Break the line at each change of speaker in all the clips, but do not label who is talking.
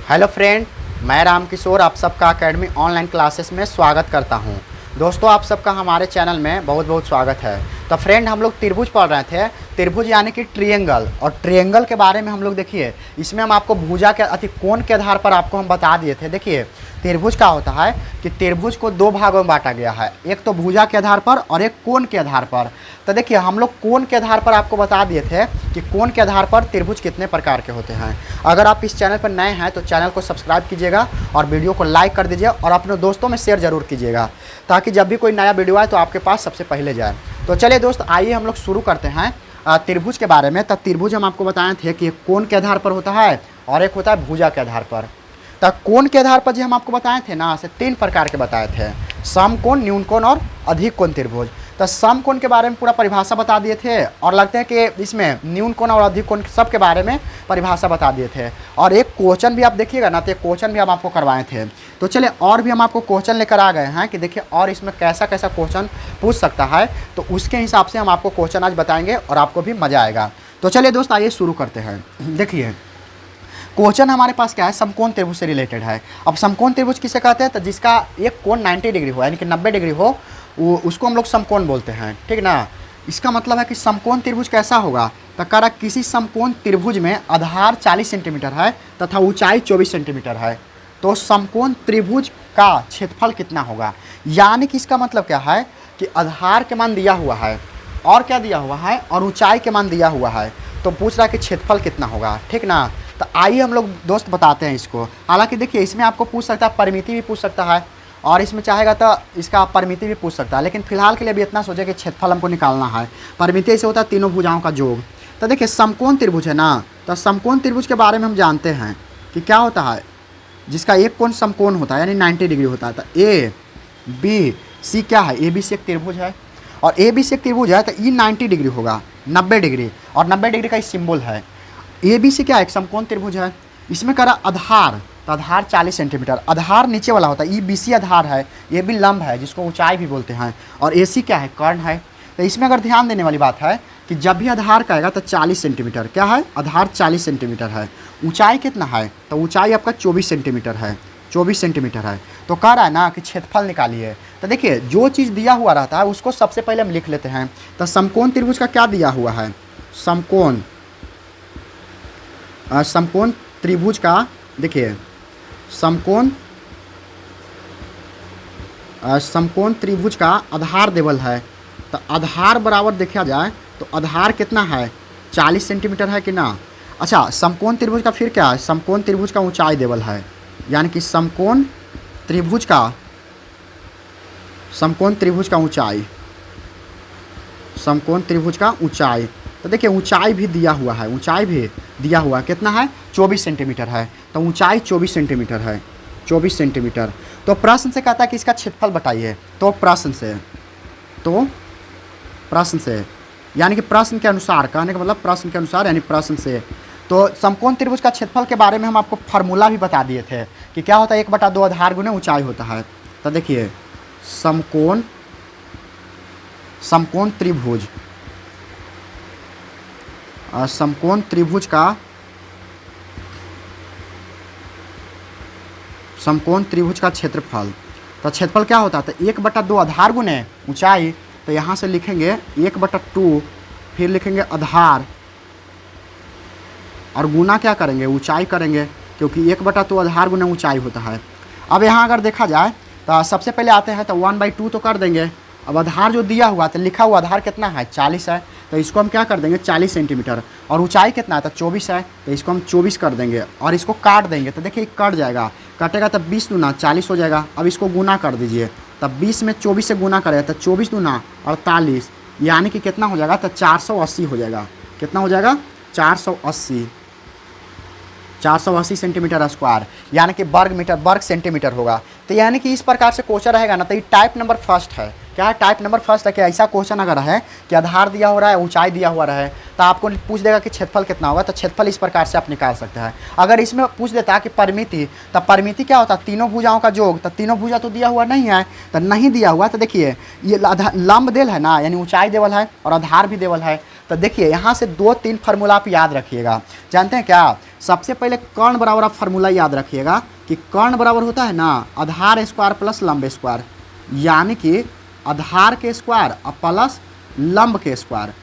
Hello friend, मैं रामकिशोर आप सबका एकेडमी ऑनलाइन क्लासेस में स्वागत करता हूं। दोस्तों, आप सबका हमारे चैनल में बहुत बहुत स्वागत है। तो फ्रेंड, हम लोग त्रिभुज पढ़ रहे थे। त्रिभुज यानी कि ट्रिएंगल, और ट्रिएंगल के बारे में हम लोग देखिए, इसमें हम आपको भुजा के कोण के आधार पर आपको हम बता दिए थे। देखिए, त्रिभुज का होता है कि त्रिभुज को दो भागों में बांटा गया है, एक तो भुजा के आधार पर और एक कोण के आधार पर। तो देखिए, हम लोग कोण के आधार पर आपको बता दिए थे कि कोण के आधार पर त्रिभुज कितने प्रकार के होते हैं। अगर आप इस चैनल पर नए हैं तो चैनल को सब्सक्राइब कीजिएगा और वीडियो को लाइक कर दीजिए और अपने दोस्तों में शेयर जरूर कीजिएगा, ताकि जब भी कोई नया वीडियो आए तो आपके पास सबसे पहले जाए। तो चलिए दोस्त, आइए हम लोग शुरू करते हैं त्रिभुज के बारे में। तो त्रिभुज हम आपको बताए थे कि एक कोण के आधार पर होता है और एक होता है भुजा के आधार पर। तो कोण के आधार पर जो हम आपको बताए थे ना, से 3 प्रकार के बताए थे: समकोण, न्यून कोण और अधिक कोण त्रिभुज। तो समकोण के बारे में पूरा परिभाषा बता दिए थे, और लगता है कि इसमें न्यून कोण और अधिक कोण सब के बारे में परिभाषा बता दिए थे। और एक क्वेश्चन भी आप देखिएगा ना, तो एक क्वेश्चन भी हम आपको करवाए थे। तो चलिए, और भी हम आपको क्वेश्चन लेकर आ गए हैं कि देखिए और इसमें कैसा कैसा क्वेश्चन पूछ सकता है, तो उसके हिसाब से हम आपको क्वेश्चन आज बताएंगे और आपको भी मज़ा आएगा। तो चलिए दोस्त, आइए शुरू करते हैं। देखिए, क्वेश्चन हमारे पास क्या है, समकोण त्रिभुज से रिलेटेड है। अब समकोण त्रिभुज किसे कहते हैं? तो जिसका एक कोण 90 डिग्री हो, यानी कि 90 डिग्री हो, उसको हम लोग समकोण बोलते हैं, ठीक ना। इसका मतलब है कि समकोण त्रिभुज कैसा होगा? तो कह रहा किसी समकोण त्रिभुज में आधार 40 सेंटीमीटर है तथा ऊंचाई 24 सेंटीमीटर है, तो समकोण त्रिभुज का क्षेत्रफल कितना होगा? यानी कि इसका मतलब क्या है कि आधार के मान दिया हुआ है और क्या दिया हुआ है, और ऊंचाई के मान दिया हुआ है, तो पूछ रहा है कि क्षेत्रफल कितना होगा, ठीक ना। तो आइए हम लोग दोस्त बताते हैं इसको। हालांकि देखिए, इसमें आपको पूछ सकता है, परिमिति भी पूछ सकता है, और इसमें चाहेगा तो इसका परिमिति भी पूछ सकता है, लेकिन फिलहाल के लिए अभी इतना सोचे कि क्षेत्रफल हमको निकालना है। परिमिति ऐसे होता है तीनों भुजाओं का योग। तो देखिए, समकोण त्रिभुज है ना, तो समकोण त्रिभुज के बारे में हम जानते हैं कि क्या होता है, जिसका एक कोण समकोण होता है, यानी 90 डिग्री होता है। तो ए बी सी क्या है? ए बी सी एक त्रिभुज है, और ए बी सी एक त्रिभुज है, तो ई 90 डिग्री होगा, 90 डिग्री, और 90 डिग्री का सिंबल है। ए बी सी क्या है? एक समकोण त्रिभुज है। इसमें कह रहा आधार, तो आधार 40 सेंटीमीटर, आधार नीचे वाला होता है। ई बी सी आधार है, ये भी लंब है जिसको ऊंचाई भी बोलते हैं, और ए सी क्या है? कर्ण है। तो इसमें अगर ध्यान देने वाली बात है कि जब भी आधार कहेगा तो 40 सेंटीमीटर, क्या है? आधार 40 सेंटीमीटर है। ऊंचाई कितना है? तो ऊंचाई आपका 24 सेंटीमीटर है, 24 सेंटीमीटर है। तो कह रहा है ना कि क्षेत्रफल निकालिए। तो देखिए, जो चीज़ दिया हुआ रहता है उसको सबसे पहले हम लिख लेते हैं। तो समकोण त्रिभुज का क्या दिया हुआ है? समकोण त्रिभुज का, देखिए, समकोण त्रिभुज का आधार देवल है। तो आधार बराबर देखा जाए तो आधार कितना है? 40 सेंटीमीटर है कि ना। अच्छा, समकोण त्रिभुज का फिर क्या है? समकोण त्रिभुज का ऊंचाई देवल है, यानी कि समकोण त्रिभुज का ऊंचाई, समकोण त्रिभुज का ऊंचाई। तो देखिए, ऊंचाई भी दिया हुआ है, ऊंचाई भी दिया हुआ कितना है? 24 सेंटीमीटर है। तो ऊंचाई 24 सेंटीमीटर है, 24 सेंटीमीटर। तो प्रश्न से कहता है कि इसका क्षेत्रफल बताइए। तो प्रश्न से यानी कि प्रश्न के अनुसार, कहने का मतलब प्रश्न के अनुसार, यानी प्रश्न से। तो समकोण त्रिभुज का क्षेत्रफल के बारे में हम आपको फार्मूला भी बता दिए थे कि क्या होता है, 1/2 आधार गुणे ऊंचाई होता है। तो देखिए, समकोण त्रिभुज, समकोण त्रिभुज का क्षेत्रफल। तो क्षेत्रफल क्या होता है? तो 1/2 आधार गुणे ऊंचाई। तो यहाँ से लिखेंगे 1/2, फिर लिखेंगे आधार, और गुना क्या करेंगे? ऊंचाई करेंगे, क्योंकि 1/2 आधार गुणे ऊंचाई होता है। अब यहाँ अगर देखा जाए तो सबसे पहले आते हैं तो 1/2 तो कर देंगे। अब आधार जो दिया हुआ, तो लिखा हुआ आधार कितना है? 40 है। तो इसको हम क्या कर देंगे? 40 सेंटीमीटर। और ऊंचाई कितना है? तो 24 है। तो इसको हम 24 कर देंगे, और इसको काट देंगे। तो देखिए, कट जाएगा, कटेगा तो 20 दूना 40 हो जाएगा। अब इसको गुना कर दीजिए, तब 20 में 24 से गुना करेगा तो 24 दूना 48, यानी कि कितना हो जाएगा? तो 480 हो जाएगा। कितना हो जाएगा? 480 सेंटीमीटर स्क्वायर, यानी कि वर्ग सेंटीमीटर होगा। तो यानी कि इस प्रकार से क्वेश्चन रहेगा ना, तो ये टाइप नंबर फर्स्ट है। क्या है? टाइप नंबर फर्स्ट है कि ऐसा क्वेश्चन अगर है कि आधार दिया हो रहा है, ऊंचाई दिया हुआ रहे, तो आपको पूछ देगा कि क्षेत्रफल कितना होगा। तो क्षेत्रफल इस प्रकार से आप निकाल सकते हैं। अगर इसमें पूछ देता है कि परिमिति, तो परिमिति क्या होता है? तीनों भुजाओं का योग। तो तीनों भुजा तो दिया हुआ नहीं है, तो नहीं दिया हुआ। तो देखिए, ये लंब देल है ना, यानी ऊंचाई देवल है और आधार भी देवल है। तो देखिए यहाँ से 2-3 फार्मूला आप याद रखिएगा। जानते हैं क्या? सबसे पहले कर्ण बराबर आप फार्मूला याद रखिएगा कि कर्ण बराबर होता है ना आधार स्क्वायर प्लस लंब स्क्वायर, यानी कि आधार के स्क्वायर और प्लस लंब के स्क्वायर,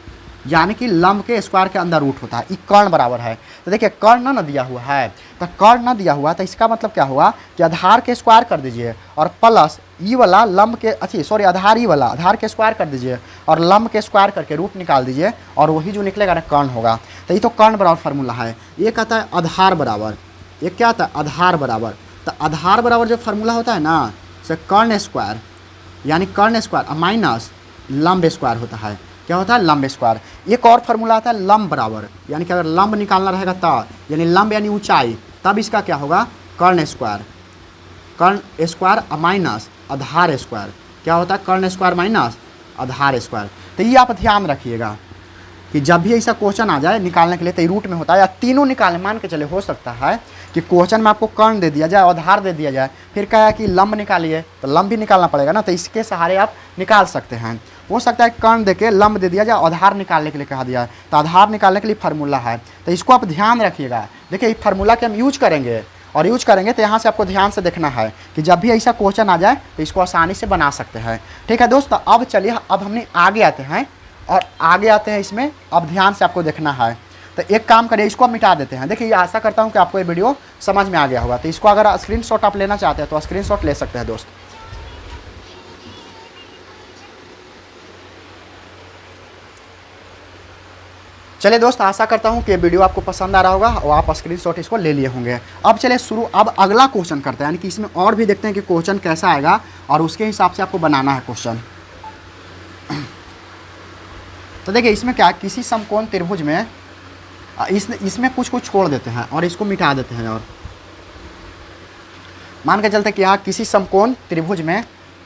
यानी कि लंब के स्क्वायर के अंदर रूट होता है। ये कर्ण बराबर है। तो देखिए कर्ण ना दिया हुआ है, तो कर्ण ना दिया हुआ तो इसका मतलब क्या हुआ कि आधार के स्क्वायर कर दीजिए और प्लस ई वाला लंब के आधार ई वाला आधार के स्क्वायर कर दीजिए और लंब के स्क्वायर करके रूट निकाल दीजिए और वही जो निकलेगा ना कर्ण होगा। तो ये तो कर्ण बराबर फार्मूला है। ये कहता है आधार बराबर, ये क्या आता है आधार बराबर। तो आधार बराबर जो फार्मूला होता है ना से कर्ण स्क्वायर, यानी कर्ण स्क्वायर माइनस लंब स्क्वायर होता है। क्या होता है? लंब स्क्वायर। एक और फार्मूला आता है लंब बराबर, यानी कि अगर लंब निकालना रहेगा तब, यानी लंब यानी ऊंचाई, तब इसका क्या होगा कर्ण स्क्वायर। कर्ण स्क्वायर माइनस आधार स्क्वायर। क्या होता है? कर्ण स्क्वायर माइनस आधार स्क्वायर। तो ये आप ध्यान रखिएगा कि जब भी ऐसा क्वेश्चन आ जाए निकालने के लिए तो रूट में होता है या तीनों निकालने, मान के चले हो सकता है कि क्वेश्चन में आपको कर्ण दे दिया जाए, आधार दे दिया जाए, फिर कहा कि लंब निकालिए, तो लंब भी निकालना पड़ेगा ना, तो इसके सहारे आप निकाल सकते हैं। हो सकता है कर्ण देके लंब दे दिया जाए, आधार निकालने के लिए कहा दिया है, तो आधार निकालने के लिए फार्मूला है। तो इसको आप ध्यान रखिएगा। देखिए इस फार्मूला के हम यूज करेंगे और यूज करेंगे तो यहाँ से आपको ध्यान से देखना है कि जब भी ऐसा क्वेश्चन आ जाए तो इसको आसानी से बना सकते हैं। ठीक है दोस्त, अब चलिए अब हमने आगे आते हैं और आगे आते हैं इसमें। अब ध्यान से आपको देखना है। तो एक काम करिए, इसको मिटा देते हैं। देखिए आशा करता हूँ कि आपको ये वीडियो समझ में आ गया होगा। तो इसको अगर स्क्रीनशॉट आप लेना चाहते हैं तो स्क्रीनशॉट ले सकते हैं दोस्त। चलिए दोस्त, आशा करता हूँ कि वीडियो आपको पसंद आ रहा होगा और आप स्क्रीनशॉट इसको ले लिए होंगे। अब चलिए अब अगला क्वेश्चन करते हैं, यानी कि इसमें और भी देखते हैं कि क्वेश्चन कैसा आएगा और उसके हिसाब से आपको बनाना है क्वेश्चन। तो देखिए इसमें क्या, किसी समकोण त्रिभुज में इसमें कुछ छोड़ देते हैं और इसको मिटा देते हैं। और मान के चलते कि यहाँ किसी समकोण त्रिभुज में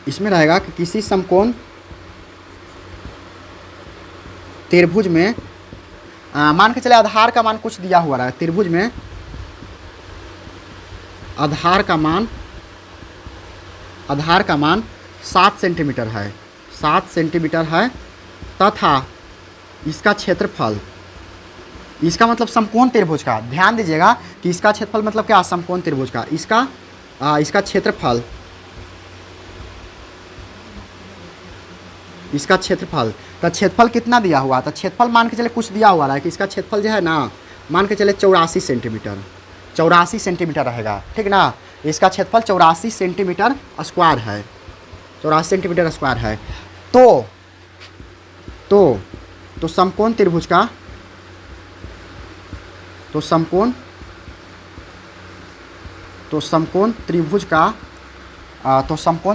इसमें रहेगा कि किसी समकोण त्रिभुज में मान के चले आधार का मान कुछ दिया हुआ है। त्रिभुज में आधार का मान 7 सेंटीमीटर है, 7 सेंटीमीटर है, तथा इसका क्षेत्रफल, इसका मतलब समकोण त्रिभुज का, ध्यान दीजिएगा कि इसका क्षेत्रफल मतलब क्या, समकोण त्रिभुज का, इसका क्षेत्रफल, इसका क्षेत्रफल। तो क्षेत्रफल कितना दिया हुआ? तो क्षेत्रफल मान के चले कुछ दिया हुआ है कि इसका क्षेत्रफल जो है ना, मान के चले 84 सेंटीमीटर, 84 सेंटीमीटर रहेगा। ठीक ना, इसका क्षेत्रफल 84 सेंटीमीटर स्क्वायर है, 84 सेंटीमीटर स्क्वायर है। तो समकोण त्रिभुज का, तो समकोण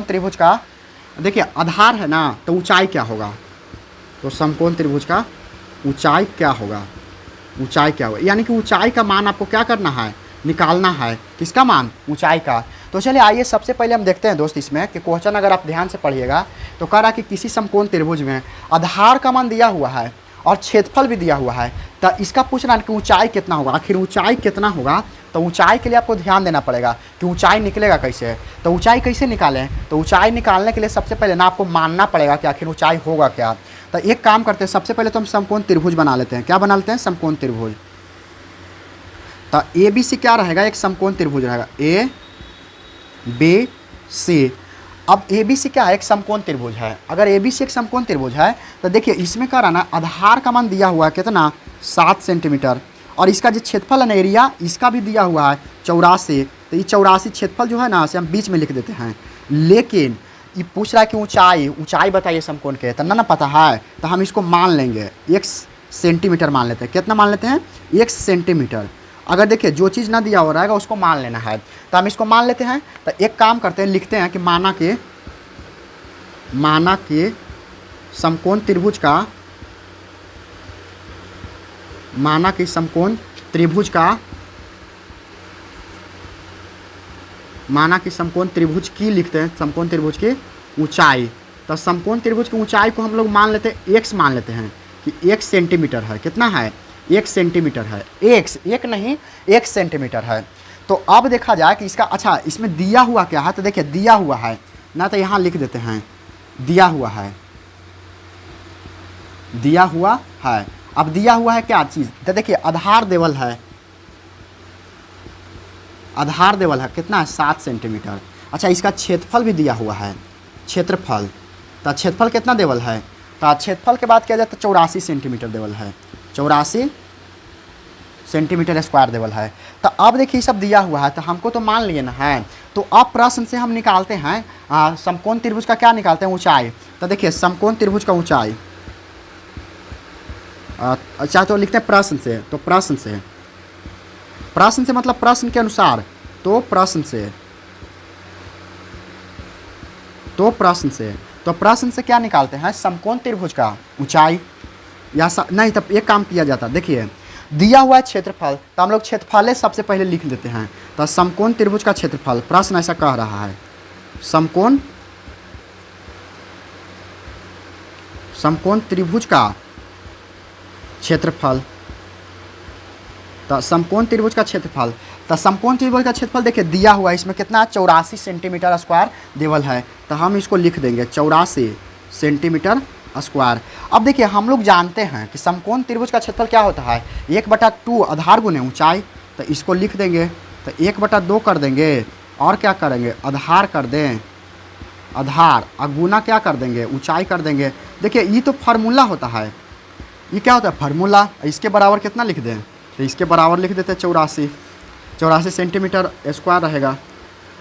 त्रिभुज का देखिए आधार है ना, तो ऊंचाई क्या होगा? तो समकोण त्रिभुज का ऊंचाई क्या होगा? यानी कि ऊंचाई का मान आपको क्या करना है, निकालना है। किसका मान? ऊंचाई का। तो चलिए आइए सबसे पहले हम देखते हैं दोस्त इसमें कि क्वेश्चन अगर आप ध्यान से पढ़िएगा तो कह रहा है कि किसी समकोण त्रिभुज में आधार का मान दिया हुआ है और क्षेत्रफल भी दिया हुआ है। तो इसका पूछ रहा है कि ऊंचाई कितना होगा। आखिर ऊंचाई कितना होगा? तो ऊंचाई के लिए आपको ध्यान देना पड़ेगा कि ऊंचाई निकलेगा कैसे। तो ऊंचाई कैसे निकालें? तो ऊंचाई निकालने के लिए सबसे पहले ना आपको मानना पड़ेगा कि आखिर ऊंचाई होगा क्या। तो एक काम करते हैं, सबसे पहले तो हम समकोण त्रिभुज बना लेते हैं। क्या बना लेते हैं? समकोण त्रिभुज। तो ABC क्या रहेगा? एक समकोण त्रिभुज रहेगा, ABC। अब ABC क्या है? एक समकोण त्रिभुज है। अगर ABC एक समकोण त्रिभुज है तो देखिए इसमें क्या रहना, आधार का मान दिया हुआ है कितना, 7 सेंटीमीटर, और इसका जो क्षेत्रफल है ना एरिया, इसका भी दिया हुआ है 84। तो ये 84 क्षेत्रफल जो है ना से हम बीच में लिख देते हैं। लेकिन ये पूछ रहा है कि ऊंचाई बताइए समकोण के, तो ना पता है तो हम इसको मान लेंगे, 1 सेंटीमीटर मान लेते हैं। कितना मान लेते हैं? 1 सेंटीमीटर। अगर देखिए जो चीज़ ना दिया हो रहेगा उसको मान लेना है, तो हम इसको मान लेते हैं। तो एक काम करते हैं, लिखते हैं कि माना के समकोण त्रिभुज का, माना कि समकोण त्रिभुज की लिखते हैं, समकोण त्रिभुज की ऊंचाई। तो समकोण त्रिभुज की ऊंचाई को हम लोग मान लेते हैं, x मान लेते हैं कि 1 सेंटीमीटर है। कितना है? 1 सेंटीमीटर है। एक नहीं 1 सेंटीमीटर है। तो अब देखा जाए कि इसका, अच्छा इसमें दिया हुआ क्या है? तो देखिए दिया हुआ है ना, तो यहाँ लिख देते हैं दिया हुआ है। अब दिया हुआ है क्या चीज़, तो देखिए आधार देवल है, आधार देवल है कितना है 7 सेंटीमीटर। अच्छा इसका क्षेत्रफल भी दिया हुआ है, क्षेत्रफल, तो क्षेत्रफल कितना देवल है, तो क्षेत्रफल के बाद किया जाए तो 84 सेंटीमीटर देवल है, 84 सेंटीमीटर स्क्वायर देवल है। तो अब देखिए सब दिया हुआ है तो हमको तो मान लिए ना है, तो अब प्रश्न से हम निकालते हैं समकोण त्रिभुज का क्या निकालते हैं, ऊंचाई। तो देखिए समकोण त्रिभुज का ऊंचाई, अच्छा तो लिखते हैं प्रश्न से, तो प्रश्न से, प्रश्न से मतलब प्रश्न के अनुसार, तो प्रश्न से, तो प्रश्न से, तो प्रश्न से क्या निकालते हैं समकोण त्रिभुज का ऊंचाई, या नहीं तब एक काम किया जाता, देखिए दिया हुआ है क्षेत्रफल, तो हम लोग क्षेत्रफल सबसे पहले लिख देते हैं। तो समकोण त्रिभुज का क्षेत्रफल, प्रश्न ऐसा कह रहा है, समकोण, समकोण त्रिभुज का क्षेत्रफल, तो समकोण त्रिभुज का क्षेत्रफल, तो समकोण त्रिभुज का क्षेत्रफल देखिए दिया हुआ है, इसमें कितना 84 सेंटीमीटर स्क्वायर देवल है, तो हम इसको लिख देंगे 84 सेंटीमीटर स्क्वायर। अब देखिए हम लोग जानते हैं कि समकोण त्रिभुज का क्षेत्रफल क्या होता है 1/2 आधार गुने ऊंचाई, तो इसको लिख देंगे, तो 1/2 कर देंगे और क्या करेंगे आधार कर दें, आधार गुना क्या कर देंगे ऊंचाई कर देंगे। देखिए ये तो फार्मूला होता है, ये क्या होता है फार्मूला, इसके बराबर कितना लिख दें, तो इसके बराबर लिख देते हैं 84 सेंटीमीटर स्क्वायर रहेगा।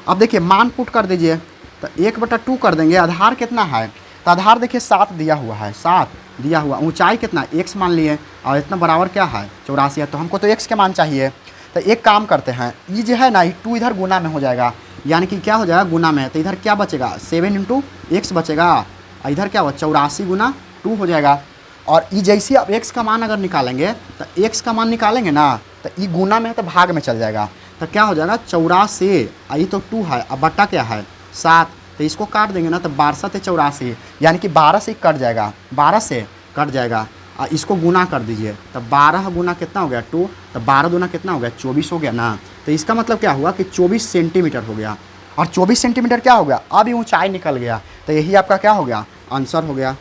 अब देखिए मान पुट कर दीजिए, तो 1/2 कर देंगे, आधार कितना है, तो आधार देखिए 7 दिया हुआ है, 7 दिया हुआ, ऊंचाई कितना x मान लिए, और इतना बराबर क्या है 84 है, तो हमको तो x के मान चाहिए। तो एक काम करते हैं, ये जो है ना ये 2 इधर गुना में हो जाएगा, यानी कि क्या हो जाएगा गुना में, तो इधर क्या बचेगा 7 × x बचेगा, और इधर क्या हुआ 84 × 2 हो जाएगा। और ये जैसे अब x का मान अगर निकालेंगे, तो x का मान निकालेंगे ना, तो ये गुना में है तो भाग में चल जाएगा, तो क्या हो जाएगा 84, ये तो 2 है, अब बट्टा क्या है 7, तो इसको काट देंगे ना, तो 12 से 84, यानी कि 12 से कट जाएगा, 12 से कट जाएगा, और इसको गुना कर दीजिए, तो 12 गुना कितना हो गया 2, तो 12 गुना कितना हो गया 24 हो गया ना। तो इसका मतलब क्या हुआ कि 24 सेंटीमीटर हो गया, और 24 सेंटीमीटर क्या हो गया, अब ये ऊंचाई निकल गया, तो यही आपका क्या हो गया आंसर हो गया।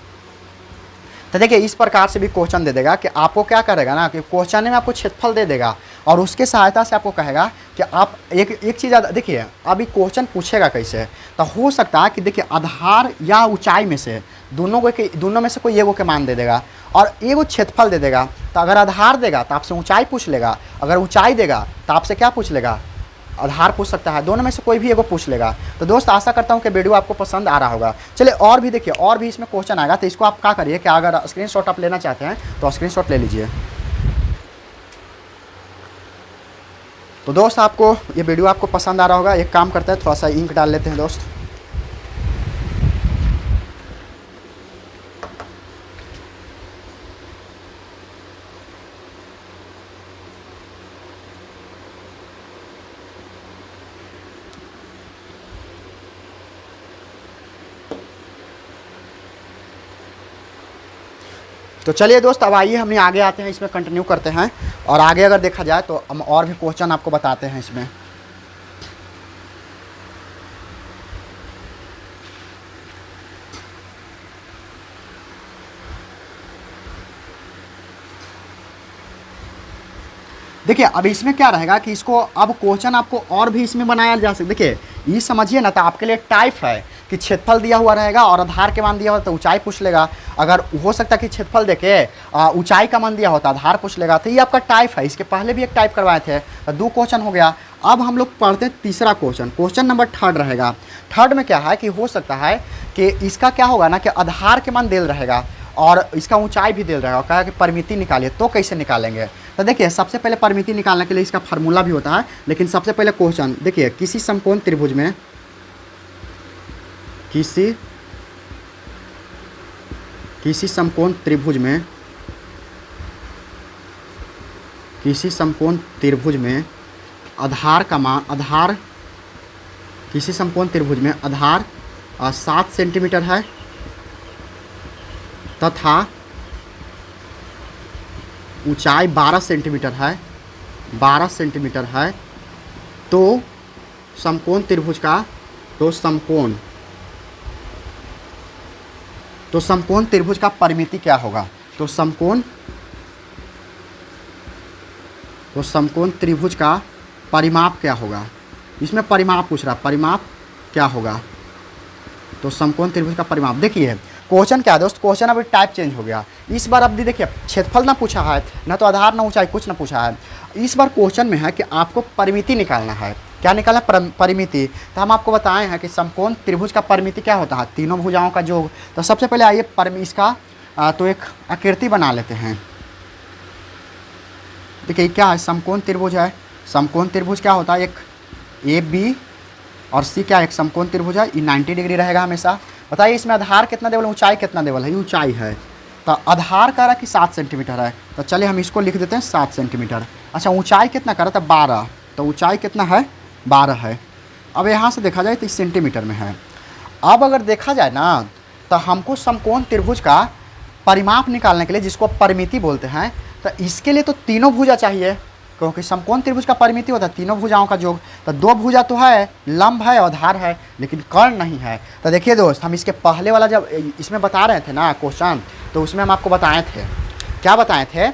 तो देखिए इस प्रकार से भी क्वेश्चन दे देगा कि आपको क्या करेगा ना कि क्वेश्चन में आपको क्षेत्रफल दे देगा, और उसके सहायता से आपको कहेगा कि आप एक चीज़ देखिए अभी क्वेश्चन पूछेगा कैसे, तो हो सकता है कि देखिए आधार या ऊंचाई में से दोनों में से कोई एगो के मान दे देगा, और एगो क्षेत्रफल दे देगा। तो अगर आधार देगा तो आपसे ऊंचाई पूछ लेगा, अगर ऊंचाई देगा तो आपसे क्या पूछ लेगा आधार पूछ सकता है, दोनों में से कोई भी एगो पूछ लेगा। तो दोस्त आशा करता हूँ कि वीडियो आपको पसंद आ रहा होगा। चलिए और भी देखिए, और भी इसमें क्वेश्चन आएगा, तो इसको आप क्या करिए कि अगर स्क्रीनशॉट आप लेना चाहते हैं तो स्क्रीनशॉट ले लीजिए। तो दोस्त आपको ये वीडियो आपको पसंद आ रहा होगा, एक काम करते हैं थोड़ा सा इंक डाल लेते हैं दोस्त। तो चलिए दोस्त अब आइए हम आगे आते हैं, इसमें कंटिन्यू करते हैं, और आगे अगर देखा जाए तो हम और भी क्वेश्चन आपको बताते हैं इसमें। देखिए अब इसमें क्या रहेगा कि इसको अब क्वेश्चन आपको और भी इसमें बनाया जा सकता है। देखिए ये समझिए ना, तो आपके लिए टाइप है कि क्षेत्रफल दिया हुआ रहेगा और आधार के मान दिया होता तो ऊंचाई पूछ लेगा, अगर हो सकता है कि क्षेत्रफल देके ऊंचाई का मान दिया होता आधार पूछ लेगा। तो ये आपका टाइप है, इसके पहले भी एक टाइप करवाए थे, तो 2 क्वेश्चन हो गया। अब हम लोग पढ़ते हैं तीसरा क्वेश्चन, क्वेश्चन नंबर 3 रहेगा। 3 में क्या है कि हो सकता है कि इसका क्या होगा ना कि आधार के मान दिल रहेगा और इसका ऊंचाई भी दिल रहेगा, और कहा कि परिमिति निकालिए, तो कैसे निकालेंगे। तो देखिए सबसे पहले परिमिति निकालने के लिए इसका फार्मूला भी होता है, लेकिन सबसे पहले क्वेश्चन देखिए किसी समकोण त्रिभुज में किसी समकोण त्रिभुज में आधार का मान किसी समकोण त्रिभुज में आधार 7 सेंटीमीटर है तथा ऊंचाई 12 सेंटीमीटर है, तो समकोण त्रिभुज का समकोण त्रिभुज का परिमिति क्या होगा। तो समकोण तो समकोण त्रिभुज का परिमाप क्या होगा, इसमें परिमाप पूछ रहा है, परिमाप क्या होगा। तो समकोण त्रिभुज का परिमाप, देखिए क्वेश्चन क्या है दोस्त, क्वेश्चन अभी टाइप चेंज हो गया। इस बार अब देखिए क्षेत्रफल ना पूछा है, ना तो आधार ना ऊंचाई, कुछ ना पूछा है। इस बार क्वेश्चन में है कि आपको परिमिति निकालना है। क्या निकालना है? परिमिति। तो हम आपको बताए हैं कि समकोण त्रिभुज का परिमिति क्या होता है, तीनों भुजाओं का योग। तो सबसे पहले आइए इसका तो एक आकृति बना लेते हैं। देखिए क्या है, समकोण त्रिभुज है। समकोण त्रिभुज क्या होता है, एक ए बी और सी क्या एक समकोण त्रिभुज है, ये 90 डिग्री रहेगा हमेशा। बताइए इसमें आधार कितना देवल, ऊंचाई कितना देवल है, ये ऊंचाई है। तो आधार कह रहा कि 7 सेंटीमीटर है, तो चलिए हम इसको लिख देते हैं 7 सेंटीमीटर। अच्छा ऊंचाई कितना कह रहा था, 12, तो ऊंचाई कितना है, 12 है। अब यहाँ से देखा जाए तो इस सेंटीमीटर में है। अब अगर देखा जाए ना तो हमको समकोण त्रिभुज का परिमाप निकालने के लिए, जिसको परिमिति बोलते हैं, तो इसके लिए तो तीनों भुजा चाहिए, क्योंकि समकोण त्रिभुज का परिमिति होता है तीनों भुजाओं का योग। तो दो भुजा तो है, लंब है और आधार है, लेकिन कर्ण नहीं है। तो देखिए दोस्त, हम इसके पहले वाला जब इसमें बता रहे थे ना क्वेश्चन, तो उसमें हम आपको बताए थे, क्या बताए थे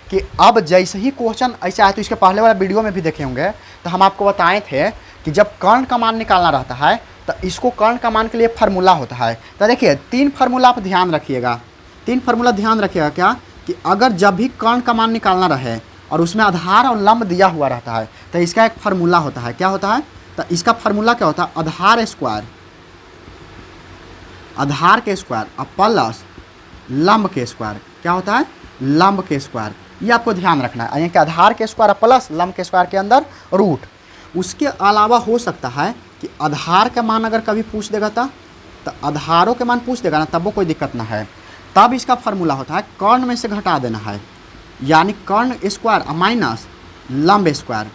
कि अब जैसे ही क्वेश्चन ऐसा आए, तो इसके पहले वाला वीडियो में भी देखे होंगे, तो हम आपको बताए थे कि जब कर्ण का मान निकालना रहता है तो इसको कर्ण का मान के लिए फार्मूला होता है। तो देखिए 3 फार्मूला आप ध्यान रखिएगा, 3 फार्मूला ध्यान रखिएगा। क्या कि अगर जब भी कर्ण का मान निकालना रहे और उसमें आधार और लंब दिया हुआ रहता है, तो इसका एक फार्मूला होता है। क्या होता है? तो इसका फार्मूला क्या होता है, आधार स्क्वायर, आधार के स्क्वायर और प्लस लंब के स्क्वायर। क्या होता है? लंब के स्क्वायर। ये आपको ध्यान रखना है, यानी कि आधार के स्क्वायर प्लस लंब के स्क्वायर के अंदर रूट। उसके अलावा हो सकता है कि आधार का मान अगर कभी पूछ देगा तो आधारों के मान पूछ देगा ना, तब वो कोई दिक्कत ना है। तब इसका फार्मूला होता है कर्ण में से घटा देना है, यानी कर्ण स्क्वायर माइनस लंब स्क्वायर,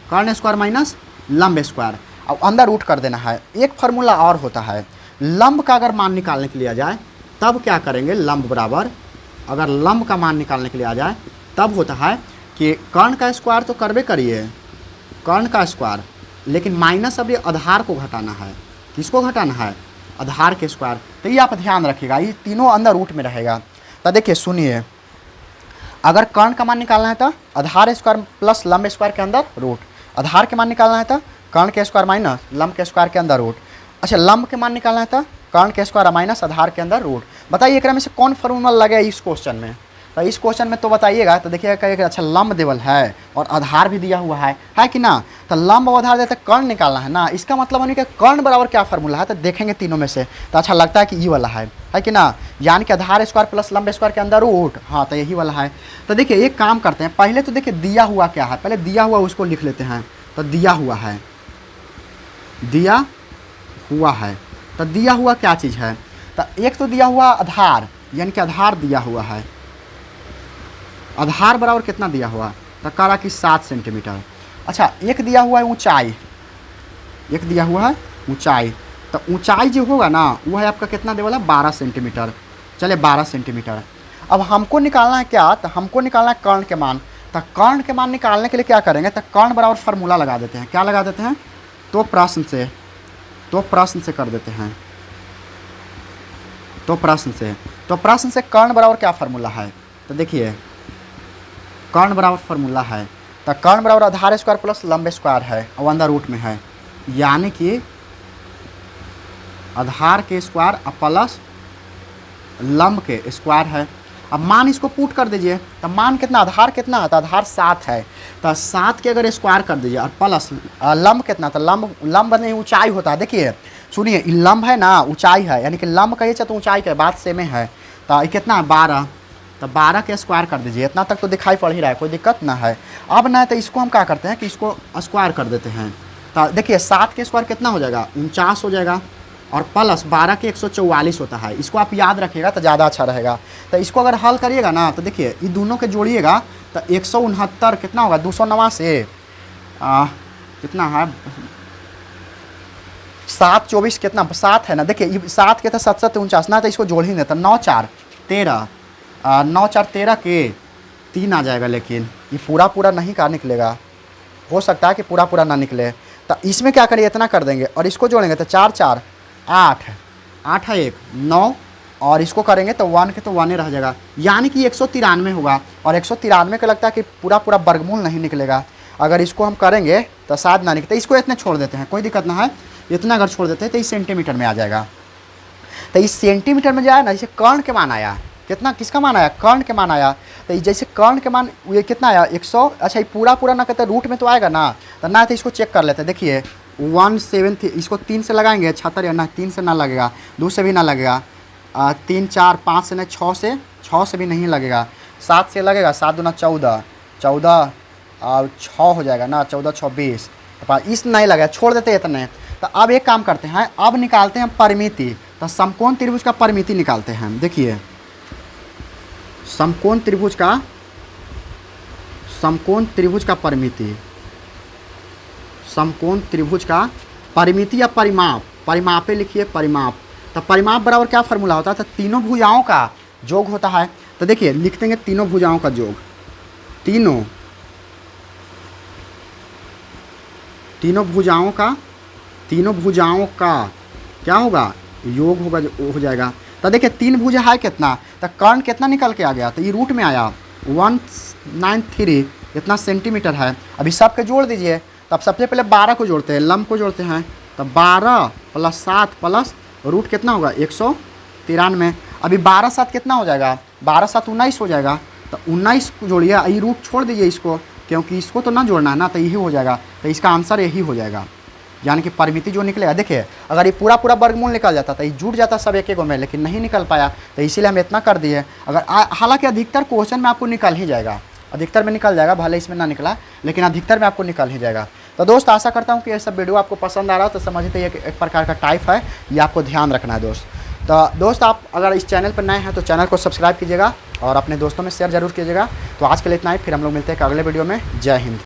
कर्ण स्क्वायर माइनस लंब स्क्वायर, और अंदर रूट कर देना है। एक फार्मूला और होता है, लंब का अगर मान निकालने के लिए आ जाए तब क्या करेंगे, लंब बराबर, अगर लंब का मान निकालने के लिए आ जाए तब होता है कि कर्ण का स्क्वायर तो करबे करिए, कर्ण का स्क्वायर, लेकिन माइनस अब ये आधार को घटाना है। किसको घटाना है? आधार के स्क्वायर। तो ये आप ध्यान रखिएगा, ये तीनों अंदर रूट में रहेगा। तो देखिए सुनिए, अगर कर्ण का मान निकालना है तो आधार स्क्वायर प्लस लंब स्क्वायर के अंदर रूट, आधार के मान निकालना है तो कर्ण के स्क्वायर माइनस लंब के स्क्वायर के अंदर रूट। अच्छा लंब के मान निकालना है तो कर्ण के स्क्वायर माइनस आधार के अंदर रूट। बताइए एक में से कौन फार्मूला लगे इस क्वेश्चन में? तो इस क्वेश्चन में तो बताइएगा। तो देखिएगा कहिएगा अच्छा लंब देवल है और आधार भी दिया हुआ है कि ना? तो लंब और आधार देते कर्ण निकालना है ना, इसका मतलब है कि कर्ण बराबर क्या फार्मूला है, तो देखेंगे तीनों में से तो अच्छा लगता है कि ये वाला है कि ना, यानी कि आधार स्क्वायर प्लस लंब स्क्वायर के अंदर रूट। हाँ तो यही वाला है। तो देखिए एक काम करते हैं, पहले तो देखिए दिया हुआ क्या है, पहले दिया हुआ उसको लिख लेते हैं। तो दिया हुआ है, दिया हुआ है, तो दिया हुआ क्या चीज़ है? तो एक तो दिया हुआ आधार, यानी कि आधार दिया हुआ है, आधार बराबर कितना दिया हुआ, तो कह रहा कि 7 सेंटीमीटर। अच्छा एक दिया हुआ है ऊंचाई, एक दिया हुआ है ऊंचाई, तो ऊंचाई जो होगा ना वो है आपका कितना देवल है, 12 सेंटीमीटर। चले 12 सेंटीमीटर। अब हमको निकालना है क्या, तो हमको निकालना है कर्ण के मान। तो कर्ण के मान निकालने के लिए क्या करेंगे, तो कर्ण बराबर फार्मूला लगा देते हैं। क्या लगा देते हैं? तो प्रश्न से कर देते हैं, तो प्रश्न से कर्ण बराबर क्या फार्मूला है? तो देखिए कर्ण बराबर फार्मूला है, तो कर्ण बराबर आधार स्क्वायर प्लस लंब स्क्वायर है और अंदर रूट में है, यानी कि आधार के स्क्वायर प्लस लंब के स्क्वायर है। अब मान इसको पुट कर दीजिए, तो मान कितना, आधार कितना है, तो आधार 7 है, तो 7 के अगर स्क्वायर कर दीजिए और प्लस लंब कितना, तो लंब नहीं ऊंचाई होता है। देखिए सुनिए, लंब है ना ऊंचाई है, यानी कि लंब कहिए चाहे तो ऊंचाई के बात सेम है। तो ये कितना है 12, तो 12 के स्क्वायर कर दीजिए, इतना तक तो दिखाई पड़ ही रहा है, कोई दिक्कत ना है। अब ना तो इसको हम क्या करते हैं कि इसको स्क्वायर कर देते हैं। तो देखिए 7 के स्क्वायर कितना हो जाएगा, 49 हो जाएगा, और प्लस 12 के 144 होता है। इसको आप याद रखिएगा तो ज़्यादा अच्छा रहेगा। तो इसको अगर हल करिएगा ना, तो देखिए ये दोनों के जोड़िएगा तो 169 कितना होगा, 289 कितना है, 7 24 कितना, 7 है ना। देखिए ये 7 के तो 7 7 49 ना, तो इसको जोड़ ही नहीं, तो 9 4 13, 9 4 13 के 3 आ जाएगा, लेकिन ये पूरा नहीं का निकलेगा, हो सकता है कि पूरा ना निकले। तो इसमें क्या करिए, इतना कर देंगे और इसको जोड़ेंगे तो 4 4 8 8 है 1 9 और इसको करेंगे तो 1 के तो 1 ही रह जाएगा, यानी कि 193 होगा। और 193 का लगता है कि पूरा पूरा वर्गमूल नहीं निकलेगा। अगर इसको हम करेंगे तो शायद ना निकले, इसको इतने छोड़ देते हैं, कोई दिक्कत ना है। इतना अगर छोड़ देते हैं तो इस सेंटीमीटर में आ जाएगा। तो इस सेंटीमीटर में जाए ना, जैसे कर्ण के मान आया, कितना किसका मान आया, कर्ण के मान आया। तो जैसे कर्ण के मान ये कितना आया 100, अच्छा ये पूरा पूरा ना कहते रूट में तो आएगा ना, तो ना तो इसको चेक कर लेते हैं। देखिए 173, इसको 3 से लगाएंगे 76, ना 3 से ना लगेगा, 2 से भी ना लगेगा, 3 4 5 से नहीं, 6 से भी नहीं लगेगा, 7 से लगेगा, 7 दूना 14, 14 और 6 हो जाएगा ना, 14 6 20, इस नहीं लगेगा, छोड़ देते इतने। तो अब एक काम करते हैं, अब निकालते हैं परिमिति। तो समकोण त्रिभुज का परिमिति निकालते हैं। देखिए समकोण त्रिभुज का परिमिति, समकोण त्रिभुज का परिमिति या परिमाप, परिमापे लिखिए परिमाप। तो परिमाप बराबर क्या फार्मूला होता है, तो तीनों भुजाओं का योग होता है। तो देखिए लिख देंगे तीनों भुजाओं का योग, तीनों भुजाओं का क्या होगा, योग होगा, हो जाएगा। तो देखिए 3 भुजा है कितना, तो कर्ण कितना निकल के आ गया, तो ये रूट में आया 193, इतना सेंटीमीटर है। अभी सबके जोड़ दीजिए। तब सबसे पहले 12 को जोड़ते हैं, लंब को जोड़ते हैं। तो 12 + 7 प्लस रूट कितना होगा 193। अभी 12 7 कितना हो जाएगा, 12 7 19 हो जाएगा। तो 19 को जोड़िए, ये रूट छोड़ दीजिए इसको, क्योंकि इसको तो ना जोड़ना है ना, तो यही हो जाएगा। तो इसका आंसर यही हो जाएगा, यानी कि परिमिति जो निकलेगा। देखिए अगर ये पूरा पूरा वर्गमूल निकल जाता तो ये जुड़ जाता सब एक एक में, लेकिन नहीं निकल पाया, तो इसीलिए हम इतना कर दिए। अगर हालांकि अधिकतर क्वेश्चन में आपको निकल ही जाएगा, अधिकतर में निकल जाएगा, भले इसमें ना निकला, लेकिन अधिकतर में आपको निकल ही जाएगा। तो दोस्त आशा करता हूँ कि ये सब वीडियो आपको पसंद आ रहा हो। तो समझते ये एक प्रकार का टाइप है, ये आपको ध्यान रखना है दोस्त। तो दोस्त आप अगर इस चैनल पर नए हैं तो चैनल को सब्सक्राइब कीजिएगा और अपने दोस्तों में शेयर जरूर कीजिएगा। तो आज के लिए इतना ही, फिर हम लोग मिलते हैं एक अगले वीडियो में। जय हिंद।